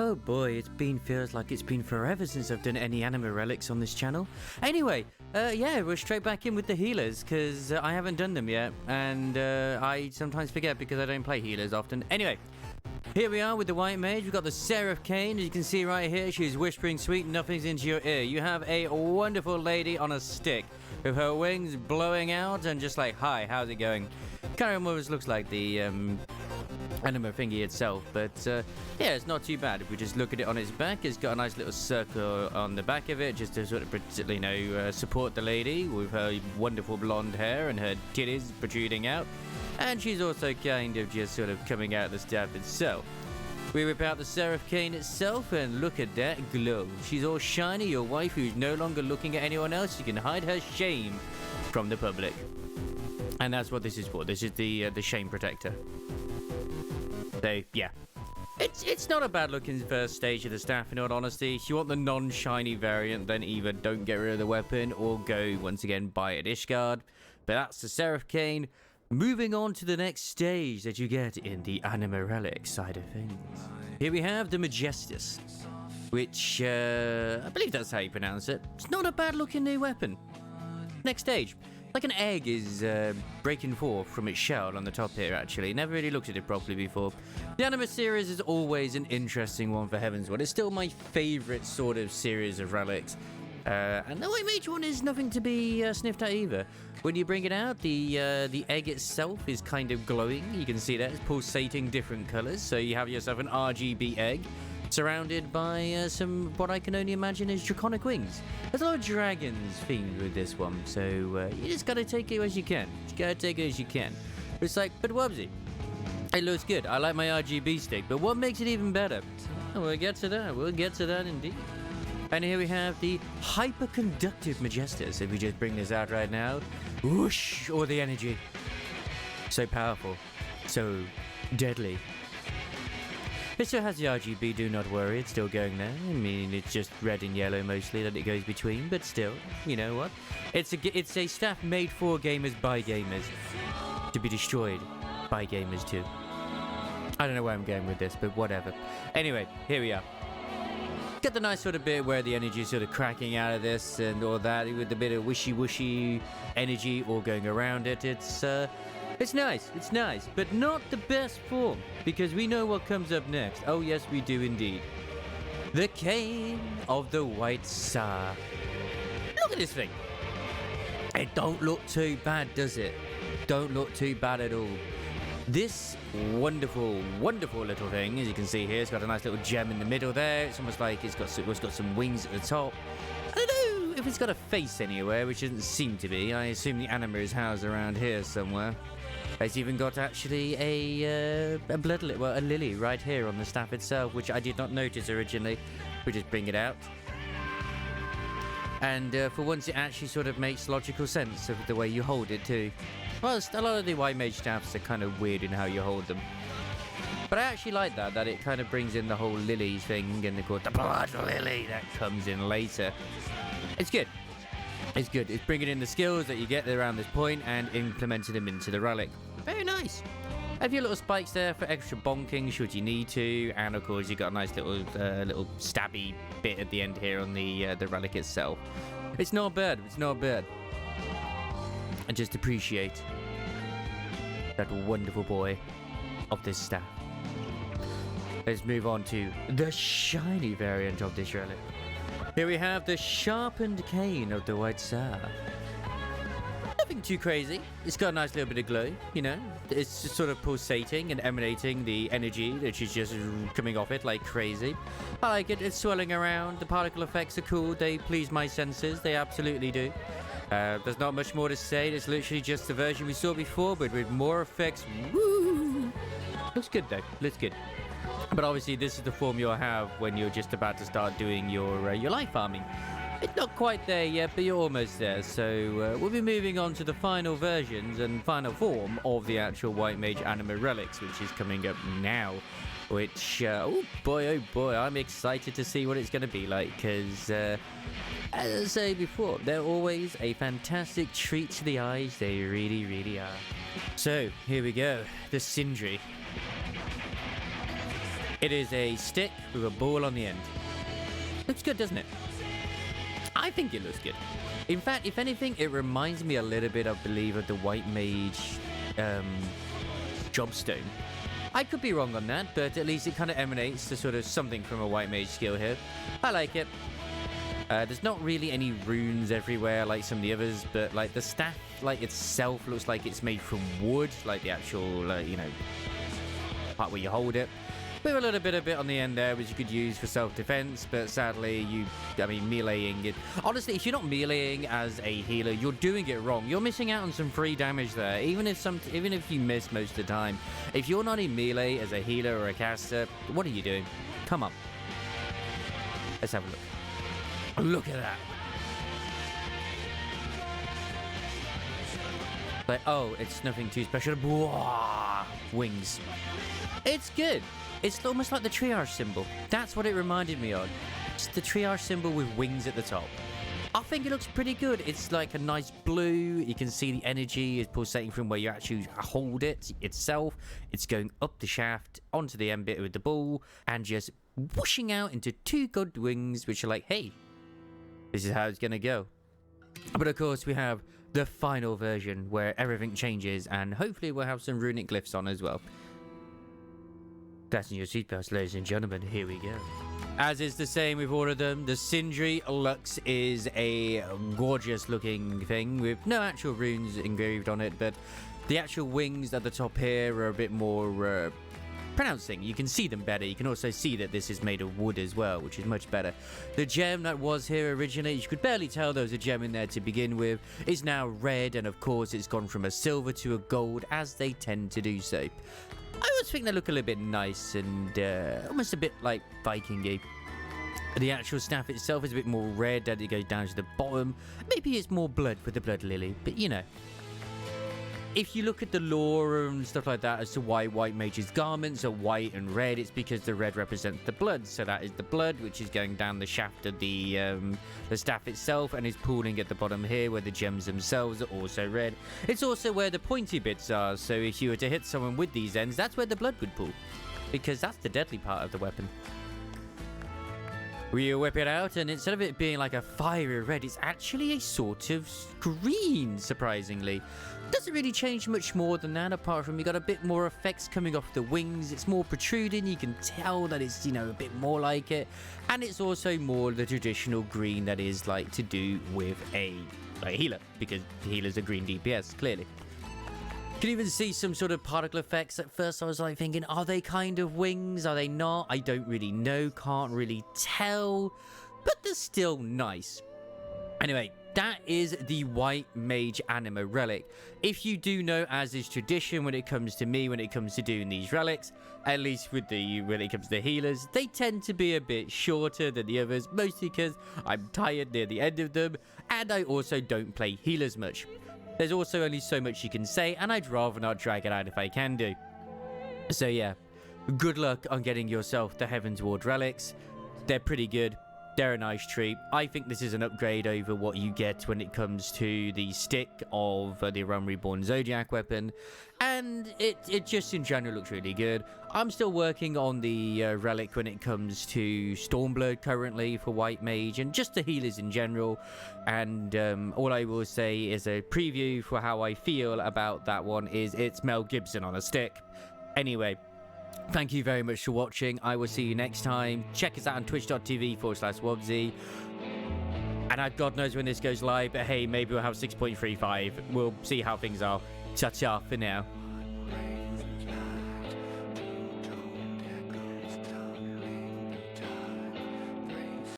Oh boy, feels like it's been forever since I've done any Anima Relics on this channel. Anyway, yeah, we're straight back in with the healers, because I haven't done them yet, and I sometimes forget because I don't play healers often. Anyway, here we are with the White Mage. We've got the Seraph Cane, as you can see right here. She's whispering sweet nothings into your ear. You have a wonderful lady on a stick, with her wings blowing out, and just like, hi, how's it going? Can't remember what it looks like, the Anima thingy itself, but yeah, it's not too bad. If we just look at it on its back, it's got a nice little circle on the back of it, just to sort of, support the lady with her wonderful blonde hair and her titties protruding out. And she's also kind of just sort of coming out of the staff itself. We whip out the Seraph Cane itself, and look at that glow. She's all shiny, your wife who's no longer looking at anyone else. She can hide her shame from the public. And that's what this is for. This is the shame protector. So, yeah. It's not a bad looking first stage of the staff, in all honesty. If you want the non-shiny variant, then either don't get rid of the weapon or go, once again, buy a dish guard. But that's the Seraph Cane. Moving on to the next stage that you get in the Anima Relic side of things. Here we have the Majestus, which, I believe that's how you pronounce it. It's not a bad looking new weapon. Next stage. Like an egg is breaking forth from its shell on the top here, actually. Never really looked at it properly before. The Anima Series is always an interesting one for Heavensward. It's still my favourite sort of series of relics. And the White Mage one is nothing to be sniffed at either. When you bring it out, the egg itself is kind of glowing. You can see that. It's pulsating different colours. So you have yourself an RGB egg, surrounded by some, what I can only imagine is draconic wings. There's a lot of dragons themed with this one, so you just gotta take it as you can. Just gotta take it as you can. It's like, but Wubsy, it looks good. I like my RGB stick, but what makes it even better? Oh, we'll get to that. We'll get to that indeed. And here we have the hyperconductive Majestus. If we just bring this out right now, whoosh, all the energy. So powerful, so deadly. It still has the RGB, do not worry, it's still going there. I mean, it's just red and yellow mostly that it goes between, but still, you know what? It's a staff made for gamers by gamers, to be destroyed by gamers too. I don't know where I'm going with this, but whatever. Anyway, here we are. Got the nice sort of bit where the energy is sort of cracking out of this and all that, with a bit of wishy-washy energy all going around it. It's nice, but not the best form, because we know what comes up next. Oh yes, we do indeed. The Cane of the White Tsar. Look at this thing. It don't look too bad, does it? Don't look too bad at all. This wonderful little thing, as you can see here, it's got a nice little gem in the middle there. It's almost like it's got some wings at the top. I don't know if it's got a face anywhere, which doesn't seem to be. I assume the Anima is housed around here somewhere. It's even got actually a lily right here on the staff itself, which I did not notice originally. We just bring it out. And for once it actually sort of makes logical sense of the way you hold it too. Well, a lot of the White Mage staffs are kind of weird in how you hold them. But I actually like that it kind of brings in the whole lily thing, and the blood lily that comes in later. It's good. It's good. It's bringing in the skills that you get around this point and implementing them into the relic. Very nice. Have your little spikes there for extra bonking should you need to, and of course you got a nice little stabby bit at the end here on the relic itself. It's not bad. It's not bad. And just appreciate that wonderful boy of this staff. Let's move on to the shiny variant of this relic. Here we have the sharpened cane of the White Tsar. Nothing too crazy. It's got a nice little bit of glow, you know. It's just sort of pulsating and emanating the energy that is just coming off it like crazy. I like it. It's swirling around. The particle effects are cool. They please my senses. They absolutely do. There's not much more to say. It's literally just the version we saw before, but with more effects. Woo! Looks good though. Looks good. But obviously, this is the form you'll have when you're just about to start doing your life farming. It's not quite there yet, but you're almost there. So we'll be moving on to the final versions and final form of the actual White Mage Anima Relics, which is coming up now. Which, oh boy, I'm excited to see what it's going to be like, because, as I said before, they're always a fantastic treat to the eyes. They really, really are. So, here we go. The Sindri. It is a stick with a ball on the end. Looks good, doesn't it? I think it looks good. In fact, if anything, it reminds me a little bit, I believe, of the White Mage Jobstone. I could be wrong on that, but at least it kind of emanates to sort of something from a White Mage skill here. I like it. There's not really any runes everywhere like some of the others, but like the staff like itself looks like it's made from wood, like the actual, you know, part where you hold it. With a little bit of it on the end there, which you could use for self-defense, but sadly, meleeing it. Honestly, if you're not meleeing as a healer, you're doing it wrong. You're missing out on some free damage there, even if you miss most of the time. If you're not in melee as a healer or a caster, what are you doing? Come on. Let's have a look. Look at that. Like, oh, it's nothing too special. Bwah! Wings. It's good. It's almost like the triage symbol. That's what it reminded me of. It's the triage symbol with wings at the top. I think it looks pretty good. It's like a nice blue. You can see the energy is pulsating from where you actually hold it itself. It's going up the shaft onto the end bit with the ball and just whooshing out into two good wings, which are like, hey, this is how it's going to go. But of course, we have the final version where everything changes, and hopefully we'll have some runic glyphs on as well. Fasten your seatbelts, ladies and gentlemen. Here we go. As is the same with all of them, the Sindri Lux is a gorgeous looking thing with no actual runes engraved on it, but the actual wings at the top here are a bit more pronouncing. You can see them better. You can also see that this is made of wood as well, which is much better. The gem that was here originally, you could barely tell there was a gem in there to begin with, is now red, and of course it's gone from a silver to a gold, as they tend to do so. I always think they look a little bit nice and almost a bit like Viking-y. The actual staff itself is a bit more red as it goes down to the bottom. Maybe it's more blood for the blood lily, but you know. If you look at the lore and stuff like that as to why White Mage's garments are white and red, it's because the red represents the blood. So that is the blood, which is going down the shaft of the staff itself and is pooling at the bottom here, where the gems themselves are also red. It's also where the pointy bits are. So if you were to hit someone with these ends, that's where the blood would pool, because that's the deadly part of the weapon. We whip it out, and instead of it being like a fiery red, it's actually a sort of green, surprisingly. Doesn't really change much more than that, apart from you got a bit more effects coming off the wings. It's more protruding. You can tell that it's, you know, a bit more like it. And it's also more the traditional green that is like to do with a healer, because healers are green DPS, clearly. You can even see some sort of particle effects. At first I was like thinking, are they kind of wings? Are they not? I don't really know, can't really tell, but they're still nice. Anyway, that is the White Mage Anima Relic. If you do know, as is tradition when it comes to me, when it comes to doing these relics, at least when it comes to the healers, they tend to be a bit shorter than the others, mostly because I'm tired near the end of them, and I also don't play healers much. There's also only so much you can say, and I'd rather not drag it out if I can do. So yeah, good luck on getting yourself the Heavensward relics. They're pretty good. They're a nice treat. I think this is an upgrade over what you get when it comes to the stick of the Realm Reborn Zodiac weapon. And it just in general looks really good. I'm still working on the relic when it comes to Stormblood currently for White Mage and just the healers in general. And all I will say is a preview for how I feel about that one is it's Mel Gibson on a stick. Anyway, thank you very much for watching. I will see you next time. Check us out on twitch.tv/Wobsy. And God knows when this goes live, but hey, maybe we'll have 6.35. We'll see how things are. Ta-ta for now.